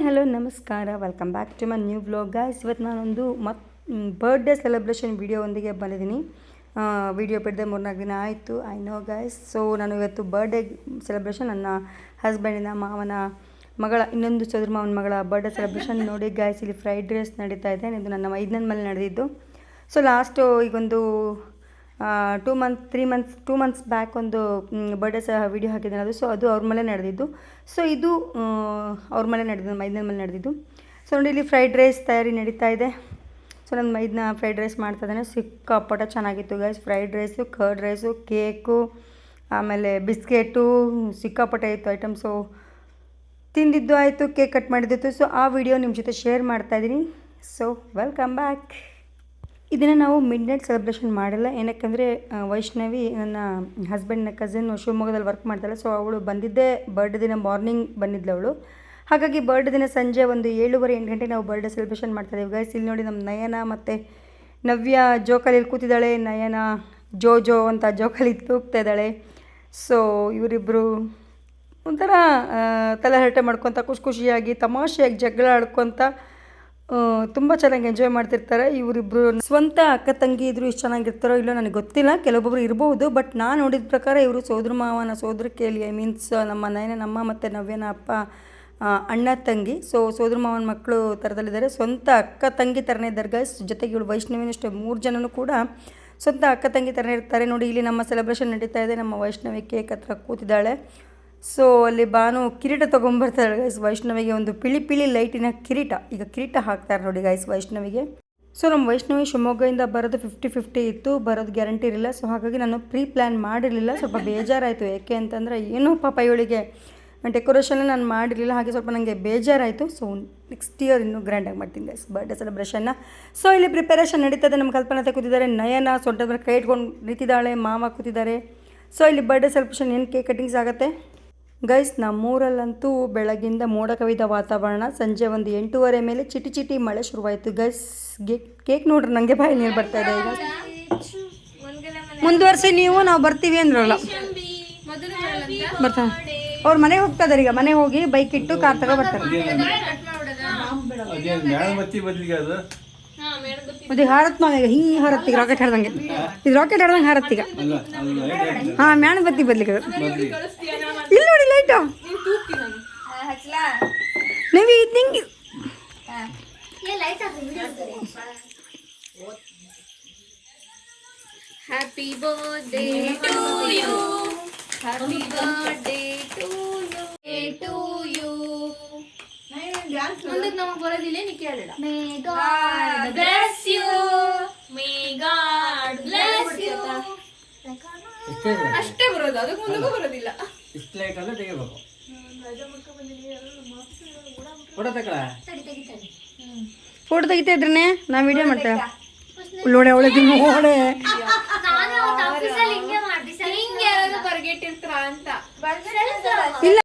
Hello ನಮಸ್ಕಾರ, welcome back to my new vlog guys. ಇವತ್ತು ನಾನೊಂದು ಬರ್ಡೇ ಸೆಲೆಬ್ರೇಷನ್ ವಿಡಿಯೋವೊಂದಿಗೆ ಬಂದಿದ್ದೀನಿ. ವಿಡಿಯೋ ಬಿಡದೆ 3-4 ದಿನ ಆಯಿತು, ಐ ನೋ ಗಾಯ್ಸ್. ಸೊ ನಾನು ಇವತ್ತು ಬರ್ಡೇ ಸೆಲೆಬ್ರೇಷನ್, ನನ್ನ ಹಸ್ಬೆಂಡಿನ ಮಾವನ ಮಗಳ, ಇನ್ನೊಂದು ಸೋದರ ಮಾವನ ಮಗಳ ಬರ್ಡೇ ಸೆಲೆಬ್ರೇಷನ್. ನೋಡಿ ಗಾಯ್ಸ್, ಇಲ್ಲಿ ಫ್ರೈಡ್ ರೈಸ್ ನಡೀತಾ ಇದೆ. ಇದು ನನ್ನ ಮೈದನ ಮೇಲೆ ನಡೆದಿದ್ದು. ಸೊ ಲಾಸ್ಟು ಈಗೊಂದು 2 ಮಂತ್ಸ್ ಬ್ಯಾಕ್ ಒಂದು ಬರ್ಡೇ ಸಹ ವಿಡಿಯೋ ಹಾಕಿದ್ದೇನೆ ಅದು. ಸೊ ಅದು ಅವ್ರ ಮೇಲೆ ನಡೆದಿದ್ದು. ಸೊ ಇದು ಅವ್ರ ಮೇಲೆ ನಡೆದಿದ್ದು, ಮೈದನ ಮೇಲೆ ನಡೆದಿದ್ದು. ಸೊ ನೋಡಿ, ಇಲ್ಲಿ ಫ್ರೈಡ್ ರೈಸ್ ತಯಾರಿ ನಡೀತಾ ಇದೆ. ಸೊ ನನ್ನ ಮೈದನ ಫ್ರೈಡ್ ರೈಸ್ ಮಾಡ್ತಾಯಿದ್ದಾನೆ. ಸಿಕ್ಕಾಪಟ್ಟೆ ಚೆನ್ನಾಗಿತ್ತು guys. Fried rice, curd rice, cake, ಆಮೇಲೆ ಬಿಸ್ಕೆಟು, ಸಿಕ್ಕಾಪಟ್ಟೆ ಇತ್ತು ಐಟಮ್ಸು. ತಿಂದಿದ್ದು ಆಯಿತು, ಕೇಕ್ ಕಟ್ ಮಾಡಿದ್ದಿತ್ತು. ಸೊ ಆ ವಿಡಿಯೋ ನಿಮ್ಮ ಜೊತೆ ಶೇರ್ ಮಾಡ್ತಾಯಿದ್ದೀನಿ. So welcome back. ಇದನ್ನು ನಾವು ಮಿಡ್ ನೈಟ್ ಸೆಲೆಬ್ರೇಷನ್ ಮಾಡಿಲ್ಲ. ಏನಕ್ಕೆಂದರೆ ವೈಷ್ಣವಿ, ನನ್ನ ಹಸ್ಬೆಂಡ್ನ ಕಸಿನ್, ಶಿವಮೊಗ್ಗದಲ್ಲಿ ವರ್ಕ್ ಮಾಡ್ತಾಳೆ. ಸೊ ಅವಳು ಬಂದಿದ್ದೇ ಬರ್ಡೇ ದಿನ ಮಾರ್ನಿಂಗ್ ಬಂದಿದ್ಲು ಅವಳು. ಹಾಗಾಗಿ ಬರ್ಡೇ ದಿನ ಸಂಜೆ ಒಂದು 7:30-8 ಗಂಟೆಗೆ ನಾವು ಬರ್ಡೇ ಸೆಲೆಬ್ರೇಷನ್ ಮಾಡ್ತಾಯಿದ್ದೀವಿ ಗೈಸ್. ಇಲ್ಲಿ ನೋಡಿ, ನಮ್ಮ ನಯನ ಮತ್ತು ನವ್ಯ ಜೋಕಾಲಿ ಕೂತಿದ್ದಾಳೆ. ನಯನ ಜೋ ಅಂತ ಜೋಕಾಲಿ ತೂಗ್ತಾ ಇದ್ದಾಳೆ. ಸೊ ಇವರಿಬ್ಬರು ಒಂಥರ ತಲೆಹರಟೆ ಮಾಡ್ಕೊತ, ಖುಷಿಯಾಗಿ ತಮಾಷೆಯಾಗಿ ಜಗಳ ಆಡ್ಕೊತ ತುಂಬ ಚೆನ್ನಾಗಿ ಎಂಜಾಯ್ ಮಾಡ್ತಿರ್ತಾರೆ. ಇವರಿಬ್ಬರು ಸ್ವಂತ ಅಕ್ಕ ತಂಗಿ ಇದ್ರು ಇಷ್ಟು ಚೆನ್ನಾಗಿರ್ತಾರೋ ಇಲ್ಲೋ ನನಗೆ ಗೊತ್ತಿಲ್ಲ, ಕೆಲವೊಬ್ಬರು ಇರ್ಬೋದು. ಬಟ್ ನಾನು ನೋಡಿದ ಪ್ರಕಾರ ಇವರು ಸೋದರ ಮಾವನ ಸೋದರಕೇಳಿ, ಮೀನ್ಸ್ ನಮ್ಮ ನಯನಮ್ಮ ಮತ್ತು ನವ್ಯನ ಅಪ್ಪ ಅಣ್ಣ ತಂಗಿ. ಸೊ ಸೋದರ ಮಾವನ ಮಕ್ಕಳು ಥರದಲ್ಲಿದ್ದಾರೆ. ಸ್ವಂತ ಅಕ್ಕ ತಂಗಿ ಥರನೇ ಇದ್ದಾರೆ ಗೈಸ್. ಜೊತೆಗೆ ಇವಳು ವೈಷ್ಣವಿನೂ ಅಷ್ಟೇ, 3 ಜನನೂ ಕೂಡ ಸ್ವಂತ ಅಕ್ಕ ತಂಗಿ ಥರನೇ ಇರ್ತಾರೆ. ನೋಡಿ, ಇಲ್ಲಿ ನಮ್ಮ ಸೆಲೆಬ್ರೇಷನ್ ನಡೀತಾ ಇದೆ. ನಮ್ಮ ವೈಷ್ಣವಿ ಕೇಕ್ ಹತ್ರ ಕೂತಿದ್ದಾಳೆ. ಸೊ ಅಲ್ಲಿ ಬಾನು ಕಿರೀಟ ತೊಗೊಂಬರ್ತಾಳೆ ಗೈಸ್. ವೈಷ್ಣವಿಗೆ ಒಂದು ಪಿಳಿ ಲೈಟಿನ ಕಿರೀಟ, ಈಗ ಕಿರೀಟ ಹಾಕ್ತಾರೆ ನೋಡಿ ಗೈಸ್ ವೈಷ್ಣವಿಗೆ. ಸೊ ನಮ್ಮ ವೈಷ್ಣವಿ ಶಿವಮೊಗ್ಗದಿಂದ ಬರೋದು 50-50 ಇತ್ತು, ಬರೋದು ಗ್ಯಾರಂಟಿ ಇರಲಿಲ್ಲ. ಸೊ ಹಾಗಾಗಿ ನಾನು ಪ್ರೀ ಪ್ಲ್ಯಾನ್ ಮಾಡಿರಲಿಲ್ಲ. ಸ್ವಲ್ಪ ಬೇಜಾರಾಯಿತು. ಏಕೆ ಅಂತಂದರೆ ಏನೋ ಪಾಪ ಇವಳಿಗೆ ಡೆಕೋರೇಷನ್ ನಾನು ಮಾಡಿರಲಿಲ್ಲ, ಹಾಗೆ ಸ್ವಲ್ಪ ನನಗೆ ಬೇಜಾರಾಯಿತು. ಸೊ ನೆಕ್ಸ್ಟ್ ಇಯರ್ ಇನ್ನೂ ಗ್ರ್ಯಾಂಡಾಗಿ ಮಾಡ್ತೀನಿ ಗೈಸ್ ಬರ್ಡೇ ಸೆಲೆಬ್ರೇಷನ್ನ. ಸೊ ಇಲ್ಲಿ ಪ್ರಿಪರೇಷನ್ ನಡೀತದೆ. ನಮ್ಮ ಕಲ್ಪನತೆ ಕೂತಿದ್ದಾರೆ, ನಯನ ಸೊಂಟದ ಮೇಲೆ ಕೈ ಇಟ್ಕೊಂಡು ನಿಂತಿದ್ದಾಳೆ, ಮಾವ ಕೂತಿದ್ದಾರೆ. ಸೊ ಇಲ್ಲಿ ಬರ್ಡೇ ಸೆಲೆಬ್ರೇಷನ್ ಏನು ಕೇಕ್ ಕಟಿಂಗ್ಸ್ ಆಗುತ್ತೆ ಗೈಸ್. ನಮ್ಮೂರಲ್ಲಂತೂ ಬೆಳಗ್ಗಿಂದ ಮೋಡ ಕವಿದ ವಾತಾವರಣ. ಸಂಜೆ ಒಂದು 8:30 ಮೇಲೆ ಚಿಟಿ ಮಳೆ ಶುರುವಾಯಿತು ಗೈಸ್. ಕೇಕ್ ನೋಡ್ರಿ, ನನಗೆ ಬಾಯಿ ನೀರು ಬರ್ತಾ ಇದೆ. ಈಗ ಮುಂದುವರ್ಸಿ ನೀವು, ನಾವು ಬರ್ತೀವಿ ಅಂದ್ರಲ್ಲ, ಬರ್ತಾ ಅವ್ರ ಮನೆಗೆ ಹೋಗ್ತಾ ಇದಾರೆ. ಈಗ ಮನೆಗೆ ಹೋಗಿ ಬೈಕ್ ಇಟ್ಟು ಕಾರ್ ತಗೋ ಬರ್ತಾರೆ. ಮತ್ತೆ ಹಾರತ್ ನಾವೀಗ ಹಿಂಗೆ ಹಾರತ್ತೀಗ, ರಾಕೆಟ್ ಹಾರ್ದಂಗೆ. ಇದು ರಾಕೆಟ್ ಹಾರ್ದಂಗೆ ಹಾರತ್ತೀಗ. ಹಾಂ, ಮ್ಯಾಣ ಬತ್ತಿ ಬದ್ಲಿಕ್ಕೆ ಇಲ್ಲಿ ನೋಡಿ ಲೈಟು. ನೀವು ಇದು ಹಿಂಗೆ happy birthday to you, happy birthday to you. ಮುಂದಕ್ಕೆ ನಮಗೆ ಬರೋದಿಲ್ಲ, ನೀ ಕೇಳಿಲ್ಲ. May God bless you, may God bless you. ಅಷ್ಟೇ ಬರೋದು, ಅದಕ್ಕೆ ಮುಂದಕ್ಕೂ ಬರೋದಿಲ್ಲ. ಫೋಟೋ ತೆಗಿತಾ ಇದ್ರೇ ನಾವು ವಿಡಿಯೋ ಮಾಡ್ತೇವೆ. ಉಳ್ಳೋಡೆ ಅವಳಿಗೆ ನೋಡೆ ಹಿಂಗೆ ಬರ್ಗೆಟ್ಟಿರ್ತಾರ ಅಂತ ಇಲ್ಲ.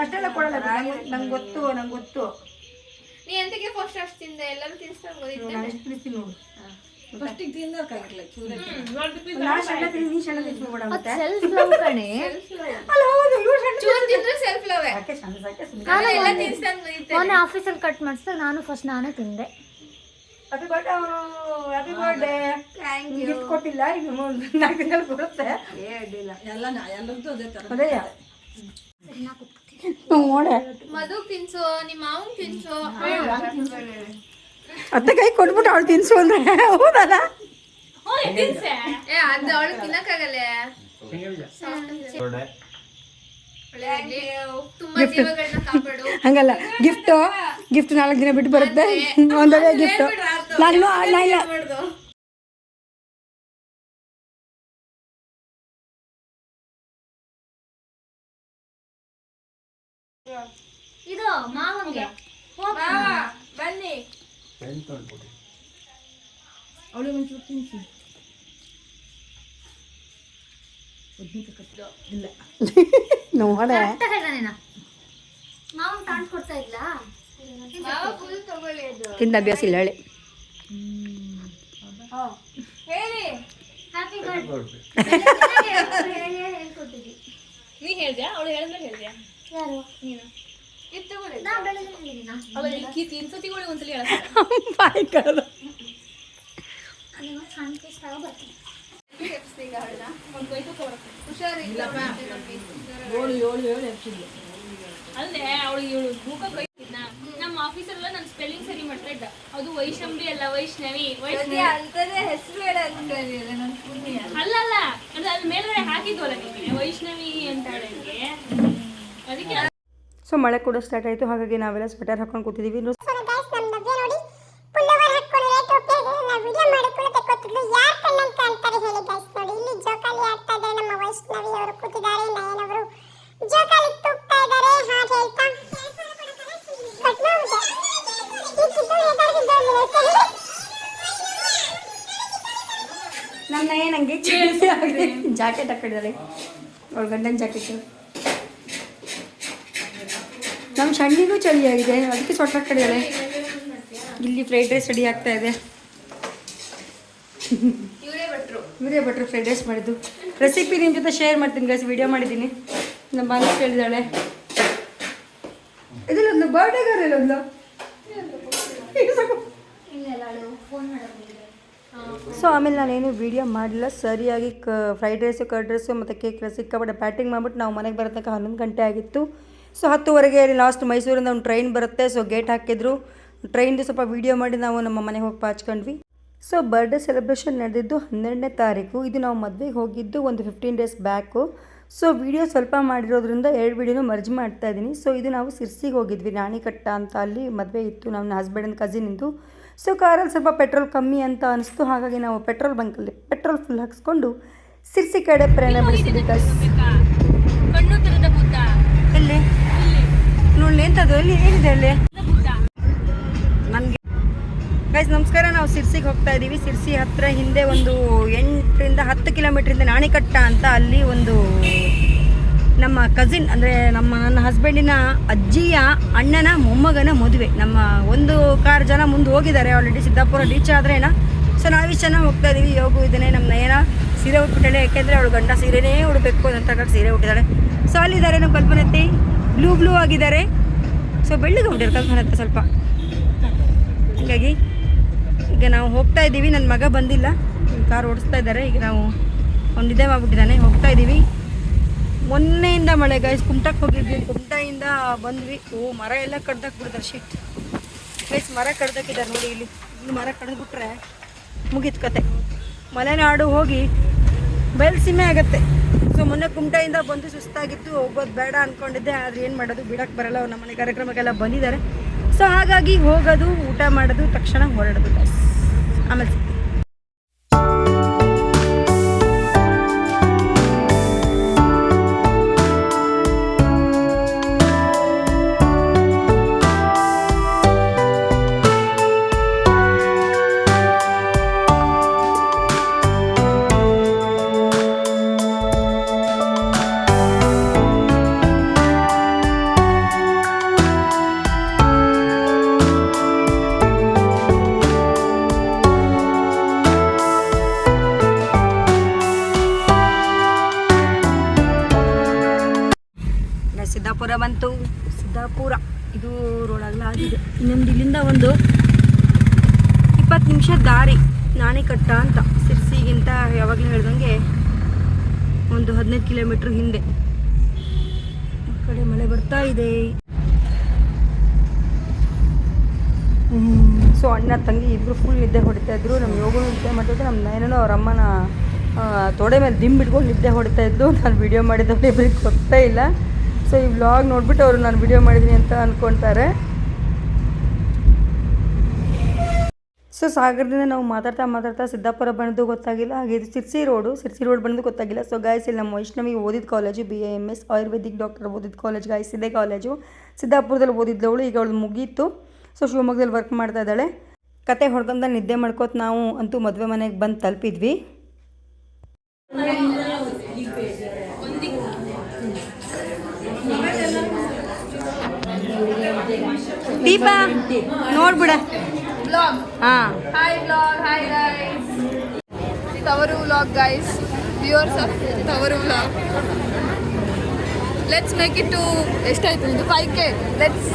ಅಷ್ಟೆಲ್ಲ ಕೊಡಲ್ಲ, ನಂಗೆ ಗೊತ್ತು. ನೀ ಎಂತಕ್ಕೆ ಫಸ್ಟ್ ಅಷ್ಟು ತಿಂದೆ? ಎಲ್ಲರೂ ತಿನ್ಸ್ತಾ ನೋಡು. ಆಫೀಸಲ್ಲಿ ಕಟ್ ಮಾಡಿಸ್ದಾಗ ನಾನು ಫಸ್ಟ್ ನಾನೇ ತಿಂದೆ. ಗಿಫ್ಟ್ ಕೊಟ್ಟಿಲ್ಲ, ಈಗ 4 ದಿನ ಬರುತ್ತೆ. ಮಧು ತಿನ್ಸೋ, ನಿಮ್ಮ ಮಾವನ್ ತಿನ್ಸೋ. ಅತ್ತೆ ಕೈ ಕೊಟ್ಬಿಟ್ಟು ಅವಳು ತಿನ್ಸು ಅಂದ್ರೆ ಹೌದಲ್ಲ? ಅದು ಅವಳು ತಿನ್ನಕ್ಕಾಗಲ್ಲ. ತುಂಬಾ ಜೀವಗಳನ್ನ ಕಾಪಾಡು. ಹಂಗಲ್ಲ, ಗಿಫ್ಟ್ 4 ದಿನ ಬಿಟ್ಟು ಬರುತ್ತೆ. ಒಂದೊಳ್ಳೆ ಗಿಫ್ಟ್. ಇದು ಮಾವಂಗೆ ಬನ್ನಿ. ಅವಳು ಒಂಚೂರು ತಿನ್ಸಿ. ಇಲ್ಲ ನೋಡೆ ಮಾವನ್ ತಾಂಡ್ ಕೊಡ್ತಾ ಇದ್ಲಾ? ತಿಂದ ಅಭ್ಯಾಸ ಇಲ್ಲ ಹೇಳಿ. ನೀ ಹೇಳ್ದ್ಯಾ ಅವಳು ಹೇಳಿದ್ಮೇಲೆ ಹೇಳ್ದ್ಯಾ ಯಾರು ನೀನು ನಾ ಬೆಳಗ್ಗೆ ಹೇಳಿದ್ದೀನಾ ಅವಳು ತಿನ್ಸತಿಗಳು ಒಂದ್ಸಲಿ ಹೇಳ ಬಾಯ್ ಕಳ್ದ. ನೀವು ಸಣ್ಣ ಪೀಸ್ ತಗೋಬರ್ತೀನಿ. ಅಲ್ಲೇ ಅವಳು ಇವಳು ಬೂಕ ಕೈತಿದ್ನ ನಮ್ಮ ಆಫೀಸರ್ ಎಲ್ಲ ನನ್ನ ಸ್ಪೆಲ್ಲಿಂಗ್ ಸರಿ ಮಾಡ್ತಾ ಇದ್ದ. ಅದು ವೈಷ್ಣವಿ ಅಲ್ಲ ವೈಷ್ಣವಿ ಅಲ್ಲಲ್ಲ ಅದ್ರ ಮೇಲ್ಗಡೆ ಹಾಕಿದ್ವಲ್ಲ ನಿಮಗೆ ವೈಷ್ಣವಿ ಅಂತ ಹೇಳಿ ಅದಕ್ಕೆ. ಸೊ ಮಳೆ ಕೂಡ ಸ್ಟಾರ್ಟ್ ಆಯಿತು, ಹಾಗಾಗಿ ನಾವೆಲ್ಲ ಸ್ವೆಟರ್ ಹಾಕೊಂಡು ಕೂತಿದ್ದೀವಿ. ನನ್ನ ಏನಂಗೆ ಜಾಕೆಟ್ ಹಾಕಿದ್ದಾಳೆ, ಅವಳ ಗಂಡನ ಜಾಕೆಟ್. ನಮ್ಮ ಶಂಡಿಗೂ ಚಳಿ ಆಗಿದೆ, ಅದಕ್ಕೆ ಸ್ವೆಟರ್ ಹಾಕಿದ್ದಾಳೆ. ಇಲ್ಲಿ ಫ್ರೈಡ್ ರೈಸ್ ರೆಡಿ ಆಗ್ತಾ ಇದೆ. ಇವರೇ ಭಟ್ರು ಫ್ರೈಡ್ ರೈಸ್ ಮಾಡಿದ್ದು. ರೆಸಿಪಿ ನಿಮ್ಮ ಜೊತೆ ಶೇರ್ ಮಾಡ್ತೀನಿ ಗೈಸ್, ವಿಡಿಯೋ ಮಾಡಿದ್ದೀನಿ. ನಮ್ಮ ಬಾಂಧವ ಕೇಳಿದಾಳೆ. ಇದಲ್ಲೊಂದು ಬರ್ಡೇ ಗರ್ ಇಲ್ಲೊಂದು ಸೊ ಆಮೇಲೆ ನಾನೇನು ವೀಡಿಯೋ ಮಾಡಲಿಲ್ಲ. ಸರಿಯಾಗಿ ಫ್ರೈಡ್ ರೈಸು ಕರ್ಡ್ ರೈಸು ಮತ್ತು ಕೇಕ್ ಸಿಕ್ಕಾಪಟ್ಟೆ ಪ್ಯಾಟಿಂಗ್ ಮಾಡಿಬಿಟ್ಟು ನಾವು ಮನೆಗೆ ಬರೋ ತನಕ 11 ಗಂಟೆ ಆಗಿತ್ತು. ಸೊ 10:30 ಲಾಸ್ಟ್ ಮೈಸೂರಿಂದ ಒಂದು ಟ್ರೈನ್ ಬರುತ್ತೆ. ಸೊ ಗೇಟ್ ಹಾಕಿದ್ರು, ಟ್ರೈನ್ದು ಸ್ವಲ್ಪ ವೀಡಿಯೋ ಮಾಡಿ ನಾವು ನಮ್ಮ ಮನೆಗೆ ಹೋಗಿ ಪಾಚ್ಕೊಂಡ್ವಿ. ಸೊ ಬರ್ಡೇ ಸೆಲೆಬ್ರೇಷನ್ ನಡೆದಿದ್ದು 12ನೇ ತಾರೀಕು. ಇದು ನಾವು ಮದುವೆಗೆ ಹೋಗಿದ್ದು ಒಂದು 15 ಡೇಸ್ ಬ್ಯಾಕು. ಸೊ ವೀಡಿಯೋ ಸ್ವಲ್ಪ ಮಾಡಿರೋದ್ರಿಂದ 2 ವೀಡಿಯೋನೂ ಮರ್ಜ್ ಮಾಡ್ತಾ ಇದ್ದೀನಿ. ಸೊ ಇದು ನಾವು ಸಿರ್ಸಿಗೆ ಹೋಗಿದ್ವಿ, ರಾಣಿಕಟ್ಟ ಅಂತ. ಅಲ್ಲಿ ಮದುವೆ ಇತ್ತು ನಮ್ಮ ಹಸ್ಬೆಂಡ್ ಕಸಿನಿಂದು. ಸೊ ಕಾರಲ್ಲಿ ಸ್ವಲ್ಪ ಪೆಟ್ರೋಲ್ ಕಮ್ಮಿ ಅಂತ ಅನಿಸ್ತು, ಹಾಗಾಗಿ ನಾವು ಪೆಟ್ರೋಲ್ ಬಂಕಲ್ಲಿ ಪೆಟ್ರೋಲ್ ಫುಲ್ ಹಾಕ್ಸ್ಕೊಂಡು ಸಿರ್ಸಿ ಕಡೆ ಪ್ರಯಾಣ ಬೆಳೆಸಿದ್ವಿ. ಕಣ್ಣು ತರದ ಬುದ್ಧ ಎಲ್ಲಿ ನೋಡಿ ಎಂಥದ್ದು ಎಲ್ಲಿ ಏನಿದೆ ಅಲ್ಲಿ ನನಗೆ ಗೈಸ್ ನಮಸ್ಕಾರ. ನಾವು ಸಿರ್ಸಿಗೆ ಹೋಗ್ತಾ ಇದ್ದೀವಿ. ಸಿರ್ಸಿ ಹತ್ತಿರ ಹಿಂದೆ ಒಂದು 8ರಿಂದ 10 ಕಿಲೋಮೀಟ್ರಿಂದ ರಾಣಿಕಟ್ಟ ಅಂತ, ಅಲ್ಲಿ ಒಂದು ನಮ್ಮ ಕಸಿನ್ ಅಂದರೆ ನನ್ನ ಹಸ್ಬೆಂಡಿನ ಅಜ್ಜಿಯ ಅಣ್ಣನ ಮೊಮ್ಮಗನ ಮದುವೆ. ನಮ್ಮ ಒಂದು ಕಾರ್ ಜನ ಮುಂದೆ ಹೋಗಿದ್ದಾರೆ ಆಲ್ರೆಡಿ, ಸಿದ್ದಾಪುರ ರೀಚ್ ಆದ್ರೇನ. ಸೊ ನಾವಿಷ್ಟು ಜನ ಹೋಗ್ತಾ ಇದ್ದೀವಿ. ಯೋಗು ಇದ್ದಾನೆ, ನಮ್ಮ ನಯನ ಸೀರೆ ಉಟ್ಬಿಟ್ಟಾಳೆ, ಯಾಕೆಂದರೆ ಅವಳು ಗಂಡ ಸೀರೆನೇ ಉಡಬೇಕು ಅಂತ ಸೀರೆ ಉಟ್ಟಿದ್ದಾಳೆ. ಸೊ ಅಲ್ಲಿದ್ದಾರೆ ನಮ್ಮ ಕಲ್ಪನತ್ತಿ, ಬ್ಲೂ ಆಗಿದ್ದಾರೆ. ಸೊ ಬೆಳ್ಳಿಗೆ ಬಿಟ್ಟಿದ್ದಾರೆ ಕಲ್ಪನತ್ತೆ ಸ್ವಲ್ಪ. ಹೀಗಾಗಿ ಈಗ ನಾವು ಹೋಗ್ತಾ ಇದ್ದೀವಿ. ನನ್ನ ಮಗ ಬಂದಿಲ್ಲ, ಕಾರ್ ಓಡಿಸ್ತಾ ಇದ್ದಾರೆ. ಈಗ ನಾವು ಅವ್ನು ನಿದ್ದೆ ಮಾಡ್ಬಿಟ್ಟಿದ್ದಾನೆ, ಹೋಗ್ತಾ ಇದ್ದೀವಿ. ಮೊನ್ನೆಯಿಂದ ಮಳೆ ಗೈಸ್, ಕುಮಟಕ್ಕೆ ಹೋಗಿದ್ವಿ, ಕುಮಟದಿಂದ ಬಂದ್ವಿ. ಮರ ಎಲ್ಲ ಕಡ್ದಾಕ್ಬಿಡ್ತಾರೆ. ಶಿಟ್ ಗೈಸ್, ಮರ ಕಡ್ದಾಕಿದ್ದಾರೆ ನೋಡಿ ಇಲ್ಲಿ ಮರ ಕಡ್ದುಬಿಟ್ರೆ ಮುಗೀತು ಕತೆ. ಮಲೆನಾಡು ಹೋಗಿ ಬಯಲುಸೀಮೆ ಆಗುತ್ತೆ. ಸೊ ಮೊನ್ನೆ ಕುಮಟದಿಂದ ಬಂದು ಸುಸ್ತಾಗಿತ್ತು, ಹೋಗೋದು ಬೇಡ ಅಂದ್ಕೊಂಡಿದ್ದೆ. ಆದರೆ ಏನು ಮಾಡೋದು, ಬಿಡೋಕ್ಕೆ ಬರಲ್ಲ. ಅವ್ರು ನಮ್ಮನೆ ಕಾರ್ಯಕ್ರಮಕ್ಕೆಲ್ಲ ಬಂದಿದ್ದಾರೆ. ಸೊ ಹಾಗಾಗಿ ಹೋಗೋದು, ಊಟ ಮಾಡೋದು, ತಕ್ಷಣ ಹೊರಡೋದು ಗೈಸ್. ಆಮೇಲೆ ಸಿದ್ದಾಪುರ ಬಂತು. ಸಿದ್ದಾಪುರ ಇದು ರೋಡಾಗಲ ಆಗಿದೆ. ಇನ್ನೊಂದು ಇಲ್ಲಿಂದ ಒಂದು 20 ನಿಮಿಷ ದಾರಿ ರಾಣಿಕಟ್ಟ ಅಂತ. ಸಿರ್ಸಿಗಿಂತ ಯಾವಾಗಲೂ ಹೇಳ್ದಂಗೆ ಒಂದು 15 ಕಿಲೋಮೀಟ್ರ್ ಹಿಂದೆ. ಈ ಕಡೆ ಮಳೆ ಬರ್ತಾ ಇದೆ. ಸೊ ಅಣ್ಣ ತಂಗಿ ಇಬ್ಬರು ಫುಲ್ ನಿದ್ದೆ ಹೊಡಿತಾ ಇದ್ರು. ನಮ್ಮ ಯೋಗನೂ ನಿದ್ದೆ ಮಾಡ್ತಿದ್ದೆ, ನಮ್ಮ ನಯನೂ ಅವ್ರ ಅಮ್ಮನ ತೊಡೆ ಮೇಲೆ ದಿಂಬಿಟ್ಕೊಂಡು ನಿದ್ದೆ ಹೊಡಿತಾ ಇದ್ದು. ನಾನು ವೀಡಿಯೋ ಮಾಡಿದ್ದವ್ರು ಇಬ್ಬರಿಗೆ ಗೊತ್ತೇ ಇಲ್ಲ. ಸೊ ಈ ವ್ಲಾಗ್ ನೋಡ್ಬಿಟ್ಟು ಅವರು ನಾನು ವಿಡಿಯೋ ಮಾಡಿದ್ದೀನಿ ಅಂತ ಅಂದ್ಕೊಳ್ತಾರೆ. ಸೊ ಸಾಗರದಿಂದ ನಾವು ಮಾತಾಡ್ತಾ ಸಿದ್ದಾಪುರ ಬಂದು ಗೊತ್ತಾಗಿಲ್ಲ. ಹಾಗೆ ಇದು ಸಿರ್ಸಿ ರೋಡ್ ಬಂದು ಗೊತ್ತಾಗಿಲ್ಲ. ಸೊ ಗಾಯ್ಸ್, ಇಲ್ಲಿ ನಮ್ಮ ವೈಷ್ಣವಿ ಓದಿದ ಕಾಲೇಜು BAMS ಆಯುರ್ವೇದಿಕ್ ಡಾಕ್ಟರ್ ಓದಿದ ಕಾಲೇಜ್ ಗಾಯ್ಸ್, ಇದೇ ಕಾಲೇಜು. ಸಿದ್ದಾಪುರದಲ್ಲಿ ಓದಿದ್ದವಳು, ಈಗ ಅವಳು ಮುಗೀತು. ಸೊ ಶಿವಮೊಗ್ಗದಲ್ಲಿ ವರ್ಕ್ ಮಾಡ್ತಾ ಇದ್ದಾಳೆ. ಕತೆ ಹೊಡ್ಕೊಂಡ ನಿದ್ದೆ ಮಾಡ್ಕೋತ ನಾವು ಅಂತೂ ಮದುವೆ ಮನೆಗೆ ಬಂದು ತಲುಪಿದ್ವಿ. ದೀಪಾ ನೋಡ್ಬಿಡ Vlog. ಹಾಂ Hi vlog. Hi guys. Tavaru vlog guys. Viewers of Tavaru vlog. Let's make it to ಎಷ್ಟಾಯ್ತು ಇದು 5K. Let's.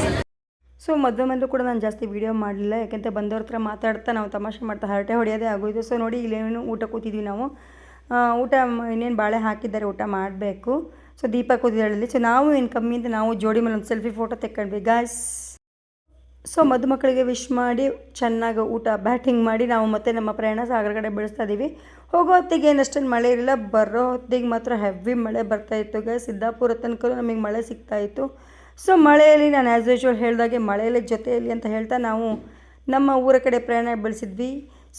ಸೊ ಮಧ್ಯೆ ಕೂಡ ನಾನು ಜಾಸ್ತಿ ವೀಡಿಯೋ ಮಾಡಲಿಲ್ಲ, ಯಾಕೆಂತ ಬಂದವ್ರ ಹತ್ರ ಮಾತಾಡ್ತಾ ನಾವು ತಮಾಷೆ ಮಾಡ್ತಾ ಹರಟೆ ಹೊಡೆಯೋದೇ ಆಗೋಯ್ತು. ಸೊ ನೋಡಿ ಇಲ್ಲೇನು ಊಟ ಕೂತಿದ್ವಿ ನಾವು. ಊಟ ಇನ್ನೇನು ಬಾಳೆ ಹಾಕಿದ್ದಾರೆ, ಊಟ ಮಾಡಬೇಕು. ಸೊ ದೀಪ ಕೂತಿದ್ದಾಳಲ್ಲಿ. ಸೊ ನಾವು ಏನು ಕಮ್ಮಿ ಅಂತ ನಾವು ಜೋಡಿ ಮೇಲೆ ಒಂದು ಸೆಲ್ಫಿ ಫೋಟೋ ತೆಕ್ಕೊಂಡ್ವಿ ಗಾಯ್ಸ್. ಸೊ ಮದುಮಕ್ಕಳಿಗೆ ವಿಶ್ ಮಾಡಿ ಚೆನ್ನಾಗಿ ಊಟ ಬ್ಯಾಟಿಂಗ್ ಮಾಡಿ ನಾವು ಮತ್ತೆ ನಮ್ಮ ಪ್ರಯಾಣ ಸಾಗರ ಕಡೆ ಬೆಳೆಸ್ತಾ ಇದ್ದೀವಿ. ಹೋಗೋ ಹೊತ್ತಿಗೆ ಏನಷ್ಟೊಂದು ಮಳೆ ಇರಲಿಲ್ಲ, ಬರೋ ಹೊತ್ತಿಗೆ ಮಾತ್ರ ಹೆವಿ ಮಳೆ ಬರ್ತಾಯಿತ್ತು ಗಾಯ್ಸ್. ಸಿದ್ದಾಪುರ ತನಕ ನಮಗೆ ಮಳೆ ಸಿಗ್ತಾಯಿತ್ತು. ಸೊ ಮಳೆಯಲ್ಲಿ ನಾನು ಆ್ಯಸ್ ಯೂಶ್ವಲ್ ಹೇಳಿದಾಗೆ ಮಳೆಯಲ್ಲಿ ಜೊತೆಯಲ್ಲಿ ಅಂತ ಹೇಳ್ತಾ ನಾವು ನಮ್ಮ ಊರ ಕಡೆ ಪ್ರಯಾಣ ಬೆಳೆಸಿದ್ವಿ.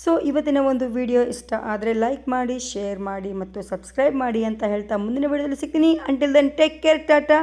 ಸೊ ಇವತ್ತಿನ ಒಂದು ವಿಡಿಯೋ ಇಷ್ಟ ಆದರೆ ಲೈಕ್ ಮಾಡಿ, ಶೇರ್ ಮಾಡಿ ಮತ್ತು ಸಬ್ಸ್ಕ್ರೈಬ್ ಮಾಡಿ ಅಂತ ಹೇಳ್ತಾ ಮುಂದಿನ ವಿಡಿಯೋದಲ್ಲಿ ಸಿಗ್ತೀನಿ. Until then take care, Tata.